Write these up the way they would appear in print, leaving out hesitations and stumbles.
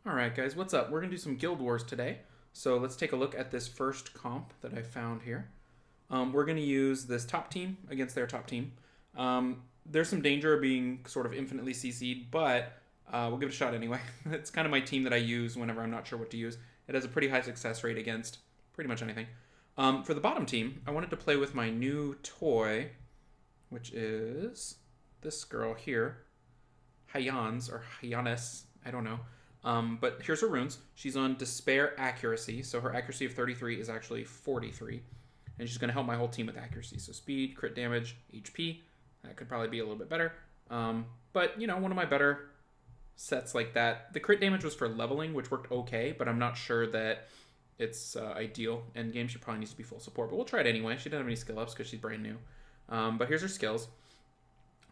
Alright guys, what's up? We're going to do some Guild Wars today. So let's take a look at this first comp that I found here. We're going to use this top team against their top team. There's some danger of being sort of infinitely CC'd, but we'll give it a shot anyway. It's kind of my team that I use whenever I'm not sure what to use. It has a pretty high success rate against pretty much anything. For the bottom team, I wanted to play with my new toy, which is this girl here. Hyanes, or Hyanes, I don't know. But here's her runes. She's on Despair Accuracy, so her accuracy of 33 is actually 43. And she's going to help my whole team with accuracy. So speed, crit damage, HP. That could probably be a little bit better. But, you know, one of my better sets like that. The crit damage was for leveling, which worked okay, but I'm not sure that it's ideal. Endgame, she probably needs to be full support. But we'll try it anyway. She doesn't have any skill ups because she's brand new. But here's her skills.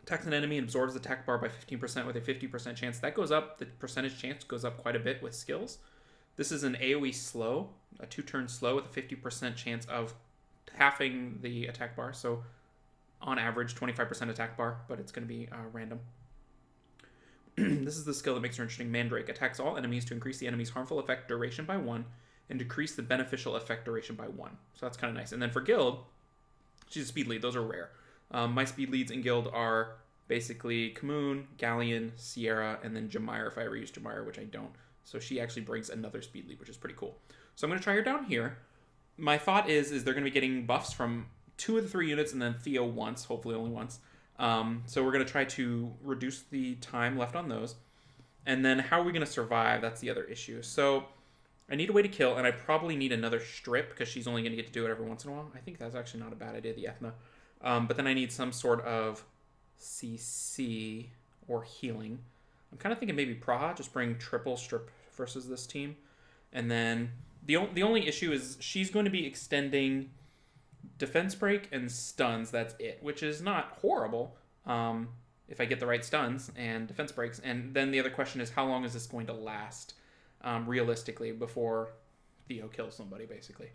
Attacks an enemy and absorbs the attack bar by 15% with a 50% chance. That goes up. The percentage chance goes up quite a bit with skills. This is an AoE slow, a 2-turn slow with a 50% chance of halving the attack bar. So on average, 25% attack bar, but it's going to be random. This is the skill that makes her interesting. Mandrake attacks all enemies to increase the enemy's harmful effect duration by 1 and decrease the beneficial effect duration by 1. So that's kind of nice. And then for guild, she's a speed lead. Those are rare. My speed leads in guild are basically Kamoon, Galleon, Sierra, and then Jamire if I ever use Jamire, which I don't. So she actually brings another speed lead, which is pretty cool. So I'm going to try her down here. My thought is they're going to be getting buffs from 2 of the 3 units and then Theo once, hopefully only once. So we're going to try to reduce the time left on those. And then how are we going to survive? That's the other issue. So I need a way to kill, and I probably need another strip because she's only going to get to do it every once in a while. I think that's actually not a bad idea, the Ethna. But then I need some sort of CC or healing. I'm kind of thinking maybe Praha, just bring triple strip versus this team. And then the only issue is she's going to be extending defense break and stuns. That's it, which is not horrible if I get the right stuns and defense breaks. And then the other question is how long is this going to last realistically before Theo kills somebody, basically.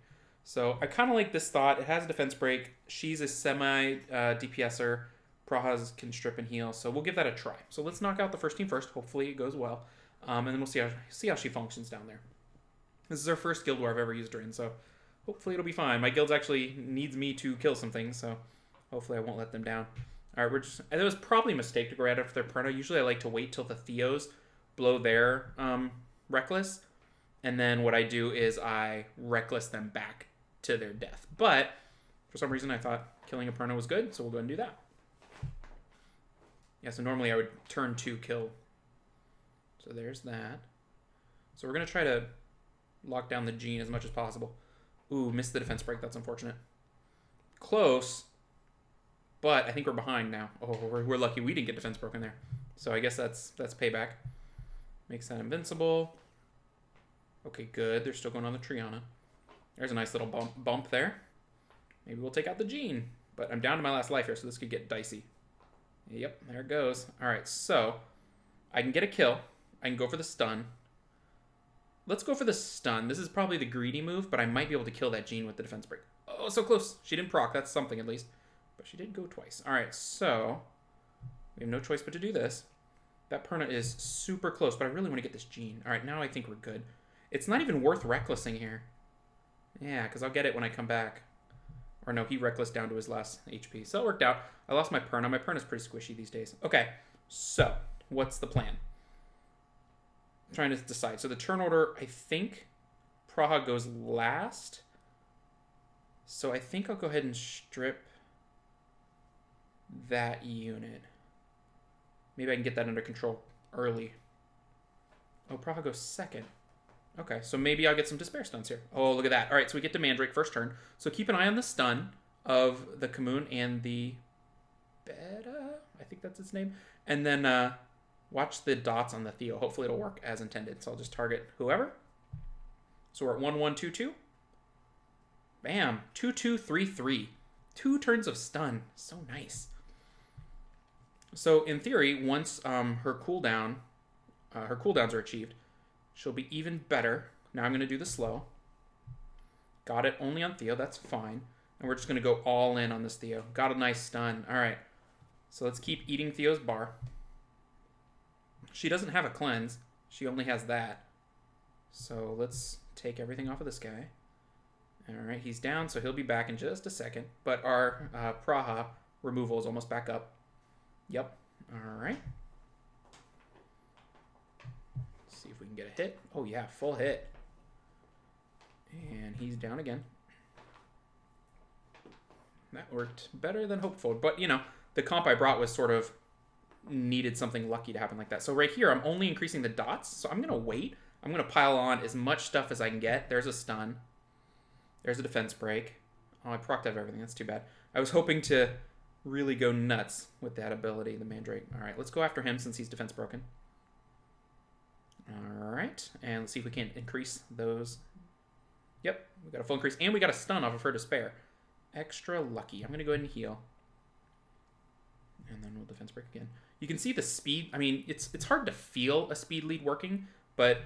So I kind of like this thought. It has a defense break. She's a semi-DPSer. Praha's can strip and heal. So we'll give that a try. So let's knock out the first team first. Hopefully it goes well. And then we'll see how she functions down there. This is her first guild war I've ever used her in. So hopefully it'll be fine. My guild actually needs me to kill some things. So hopefully I won't let them down. All right, it was probably a mistake to go right after their Perna. Usually I like to wait till the Theos blow their Reckless. And then what I do is I Reckless them back to their death. But for some reason I thought killing a Perna was good, so we'll go ahead and do that. Yeah, so normally I would turn 2 kill. So there's that. So we're going to try to lock down the Gene as much as possible. Ooh, missed the defense break. That's unfortunate. Close. But I think we're behind now. Oh, we're lucky we didn't get defense broken there. So I guess that's payback. Makes that invincible. Okay, good. They're still going on the Triana. There's a nice little bump there. Maybe we'll take out the Gene. But I'm down to my last life here, so this could get dicey. Yep, there it goes. All right, so I can get a kill. I can go for the stun. Let's go for the stun. This is probably the greedy move, but I might be able to kill that Gene with the defense break. Oh, so close. She didn't proc. That's something, at least. But she did go twice. All right, so we have no choice but to do this. That Perna is super close, but I really want to get this Gene. All right, now I think we're good. It's not even worth Recklessing here. Yeah, because I'll get it when I come back. Or no, he Reckless down to his last HP. So it worked out. I lost my Perna. My Perna's pretty squishy these days. Okay, so what's the plan? I'm trying to decide. So the turn order, I think Praha goes last. So I think I'll go ahead and strip that unit. Maybe I can get that under control early. Oh, Praha goes second. Okay, so maybe I'll get some Despair stuns here. Oh, look at that. All right, so we get to Mandrake first turn. So keep an eye on the stun of the Kamoon and the Beta. I think that's its name. And then watch the dots on the Theo. Hopefully it'll work as intended. So I'll just target whoever. So we're at 1-1-2-2. Bam. 2-2-3-3. 2 turns of stun. So nice. So in theory, once her cooldowns are achieved, she'll be even better. Now I'm going to do the slow. Got it only on Theo. That's fine. And we're just going to go all in on this Theo. Got a nice stun. All right. So let's keep eating Theo's bar. She doesn't have a cleanse. She only has that. So let's take everything off of this guy. All right, he's down, so he'll be back in just a second. But our Praha removal is almost back up. Yep. All right. Let's see if we can get a hit. Oh, yeah, full hit. And he's down again. That worked better than hoped for. But, you know, the comp I brought was sort of needed something lucky to happen like that. So right here, I'm only increasing the dots. So I'm going to wait. I'm going to pile on as much stuff as I can get. There's a stun. There's a defense break. Oh, I procced out everything. That's too bad. I was hoping to really go nuts with that ability, the Mandrake. All right, let's go after him since he's defense broken. All right, and let's see if we can increase those. Yep, we got a full increase, and we got a stun off of her Despair. Extra lucky. I'm going to go ahead and heal. And then we'll defense break again. You can see the speed. I mean, it's hard to feel a speed lead working, but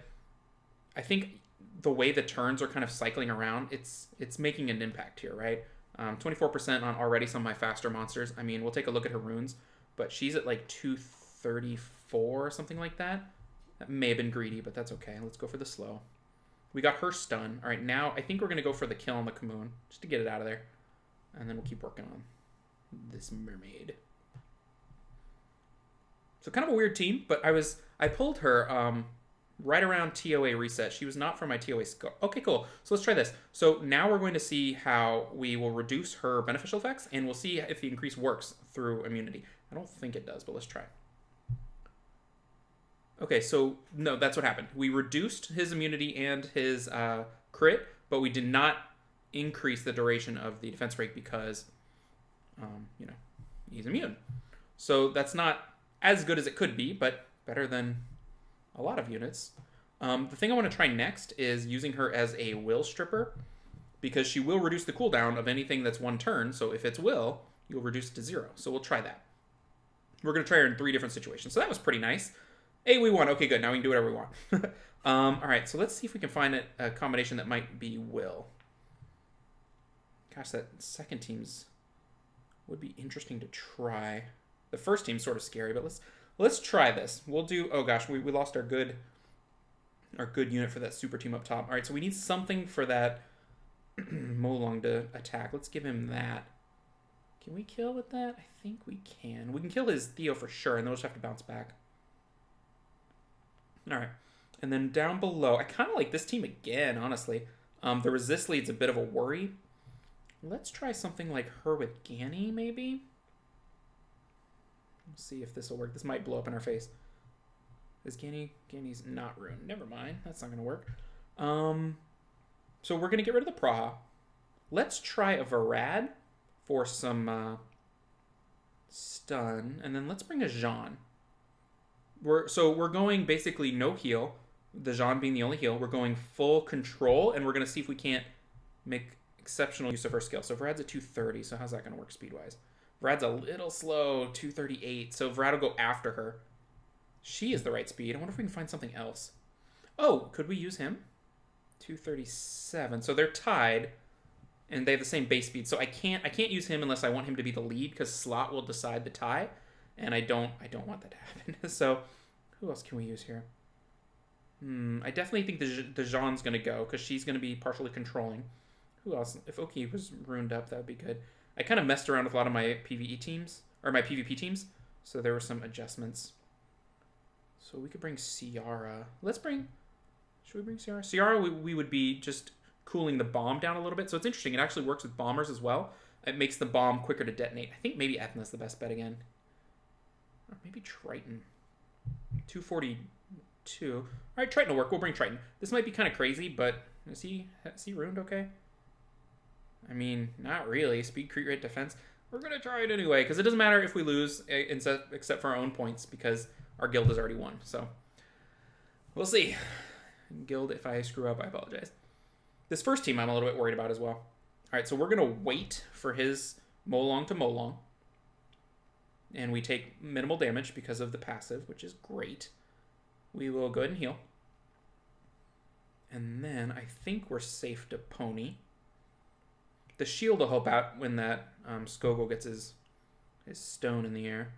I think the way the turns are kind of cycling around, it's making an impact here, right? 24% on already some of my faster monsters. I mean, we'll take a look at her runes, but she's at like 234 or something like that. That may have been greedy, but that's okay. Let's go for the slow. We got her stun. All right, now I think we're going to go for the kill on the Kamoon, just to get it out of there. And then we'll keep working on this mermaid. So kind of a weird team, but I pulled her right around TOA reset. She was not from my TOA score. Okay, cool. So let's try this. So now we're going to see how we will reduce her beneficial effects, and we'll see if the increase works through immunity. I don't think it does, but let's try. Okay, so no, that's what happened. We reduced his immunity and his crit, but we did not increase the duration of the defense break because, you know, he's immune. So that's not as good as it could be, but better than a lot of units. The thing I want to try next is using her as a will stripper, because she will reduce the cooldown of anything that's one turn. So if it's will, you'll reduce it to 0. So we'll try that. We're going to try her in 3 different situations. So that was pretty nice. Hey, we won. Okay, good. Now we can do whatever we want. All right, so let's see if we can find a combination that might be will. Gosh, that second team's would be interesting to try. The first team's sort of scary, but let's try this. We'll do. Oh gosh, we lost our good unit for that super team up top. All right, so we need something for that Molong to attack. Let's give him that. Can we kill with that? I think we can. We can kill his Theo for sure, and then we'll just have to bounce back. All right, and then down below, I kind of like this team again, honestly. The resist lead's a bit of a worry. Let's try something like her with Ganny, maybe. Let's see if this will work. This might blow up in our face. Is Ganny's not ruined? Never mind. That's not going to work. So we're going to get rid of the Praha. Let's try a Varad for some stun. And then let's bring a Jean. We're going basically no heal. The Jean being the only heal. We're going full control. And we're going to see if we can't make exceptional use of her skill. So Vrad's at 230. So how's that going to work speed-wise? Vrad's a little slow, 238. So Vrad will go after her. She is the right speed. I wonder if we can find something else. Oh, could we use him? 237. So they're tied, and they have the same base speed. So I can't use him unless I want him to be the lead, because slot will decide the tie, and I don't want that to happen. So who else can we use here? I definitely think the Jean's going to go, because she's going to be partially controlling. Who else? If Oki was ruined up, that would be good. I kind of messed around with a lot of my PvE teams, or my PvP teams, so there were some adjustments. So we could bring Ciara. Should we bring Ciara? Ciara, we would be just cooling the bomb down a little bit. So it's interesting. It actually works with bombers as well. It makes the bomb quicker to detonate. I think maybe Ethna's the best bet again. Or maybe Triton. 242. All right, Triton will work. We'll bring Triton. This might be kind of crazy, but is he ruined okay? I mean, not really. Speed, crit rate, defense. We're going to try it anyway, because it doesn't matter if we lose, except for our own points, because our guild has already won. So we'll see. Guild, if I screw up, I apologize. This first team I'm a little bit worried about as well. All right, so we're going to wait for his Molong to Molong. And we take minimal damage because of the passive, which is great. We will go ahead and heal. And then I think we're safe to pony. The shield will help out when that Skogul gets his stone in the air.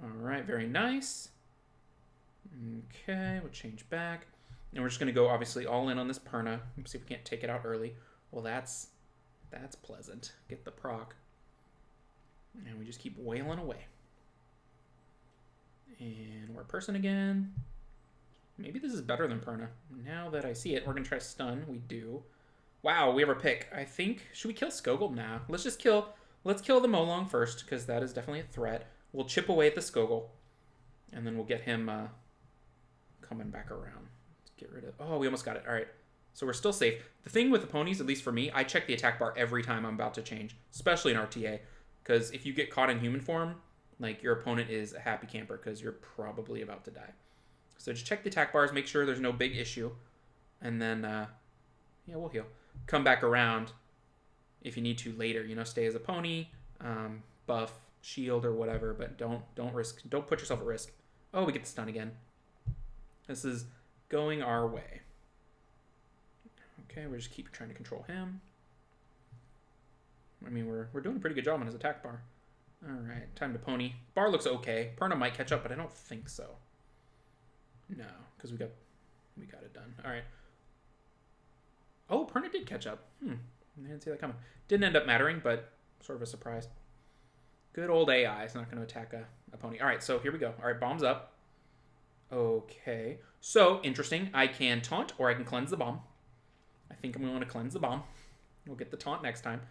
All right, very nice. Okay, we'll change back. And we're just going to go, obviously, all in on this Perna. See if we can't take it out early. Well, that's pleasant. Get the proc. And we just keep wailing away. And we're a person again. Maybe this is better than Perna. Now that I see it, we're going to try stun. We do. Wow, we have our pick. I think, should we kill Skogul? Nah. Let's kill the Molong first, because that is definitely a threat. We'll chip away at the Skogul. And then we'll get him coming back around. Let's get rid of... Oh, we almost got it. All right. So we're still safe. The thing with the ponies, at least for me, I check the attack bar every time I'm about to change, especially in RTA. Because if you get caught in human form, like, your opponent is a happy camper because you're probably about to die. So just check the attack bars, make sure there's no big issue. And then, yeah, we'll heal. Come back around if you need to later. You know, stay as a pony, buff, shield, or whatever. But don't put yourself at risk. Oh, we get the stun again. This is going our way. Okay, we just keep trying to control him. I mean, we're doing a pretty good job on his attack bar. All right, time to pony. Bar looks okay. Perna might catch up, but I don't think so. No, because we got it done. All right. Oh, Perna did catch up. I didn't see that coming. Didn't end up mattering, but sort of a surprise. Good old AI is not going to attack a pony. All right, so here we go. All right, bombs up. Okay. So, interesting. I can taunt or I can cleanse the bomb. I think I'm going to want to cleanse the bomb. We'll get the taunt next time.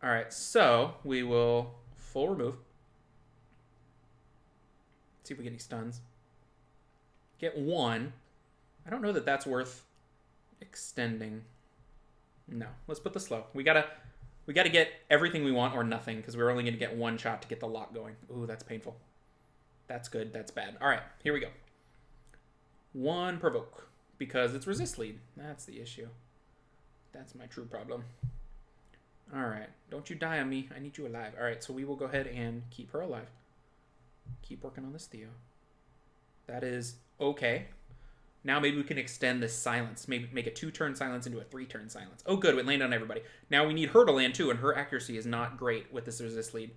All right, so we will full remove. See if we get any stuns. Get one. I don't know that that's worth extending. No, let's put the slow. We gotta get everything we want or nothing because we're only gonna get one shot to get the lock going. Ooh, that's painful. That's good. That's bad. All right, here we go. One provoke because it's resist lead. That's the issue. That's my true problem. All right, don't you die on me. I need you alive. All right, so we will go ahead and keep her alive. Keep working on this Theo. That is okay. Now maybe we can extend this silence. Maybe make a 2-turn silence into a 3-turn silence. Oh, good. We landed on everybody. Now we need her to land too, and her accuracy is not great with this resist lead.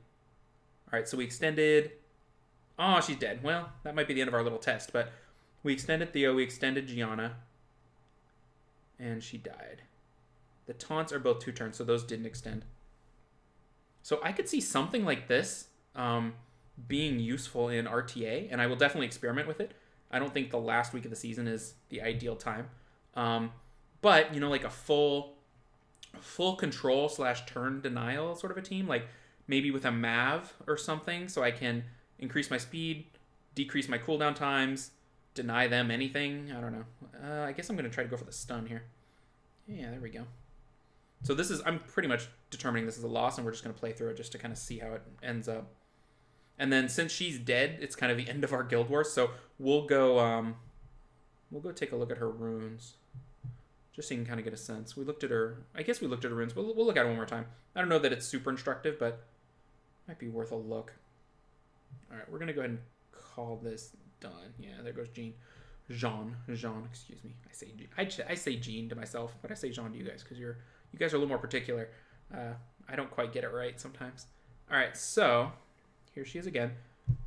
All right, so we extended... Oh, she's dead. Well, that might be the end of our little test, but we extended Theo. We extended Gianna. And she died. The taunts are both 2 turns, so those didn't extend. So I could see something like this being useful in RTA, and I will definitely experiment with it. I don't think the last week of the season is the ideal time. But, you know, like a full control / turn denial sort of a team, like maybe with a Mav or something, so I can increase my speed, decrease my cooldown times, deny them anything. I don't know. I guess I'm going to try to go for the stun here. Yeah, there we go. So this is, I'm pretty much determining this is a loss, and we're just going to play through it just to kind of see how it ends up. And then since she's dead, it's kind of the end of our Guild Wars, so we'll go take a look at her runes, just so you can kind of get a sense. We looked at her, I guess we looked at her runes. We'll look at it one more time. I don't know that it's super instructive, but it might be worth a look. All right, we're going to go ahead and call this done. Yeah, there goes Jean. Jean, excuse me. I say Jean to myself, but I say Jean to you guys because you guys are a little more particular. I don't quite get it right sometimes. All right, so here she is again.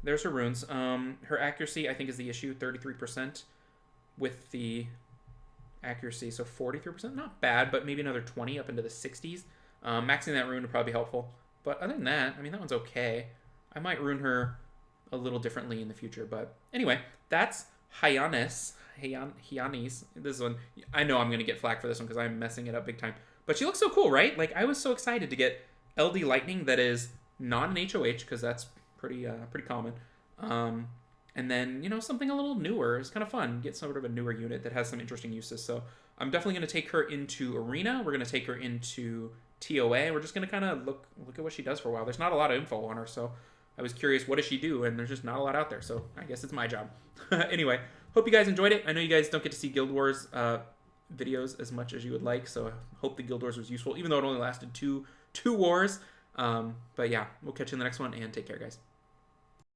There's her runes. Her accuracy, I think, is the issue. 33% with the accuracy, so 43%. Not bad, but maybe another 20 up into the 60s. Maxing that rune would probably be helpful. But other than that, I mean, that one's okay. I might rune her a little differently in the future. But anyway, that's Hyanes. Hyanes. This one, I know I'm going to get flack for this one because I'm messing it up big time. But she looks so cool, right? Like, I was so excited to get LD Lightning that is not an HOH because that's pretty common. And then, you know, something a little newer. It's kind of fun. Get sort of a newer unit that has some interesting uses. So I'm definitely going to take her into Arena. We're going to take her into TOA. We're just going to kind of look at what she does for a while. There's not a lot of info on her, so I was curious, what does she do? And there's just not a lot out there, so I guess it's my job. Anyway, hope you guys enjoyed it. I know you guys don't get to see Guild Wars videos as much as you would like, so I hope the Guild Wars was useful, even though it only lasted two wars. But yeah, we'll catch you in the next one, and take care, guys.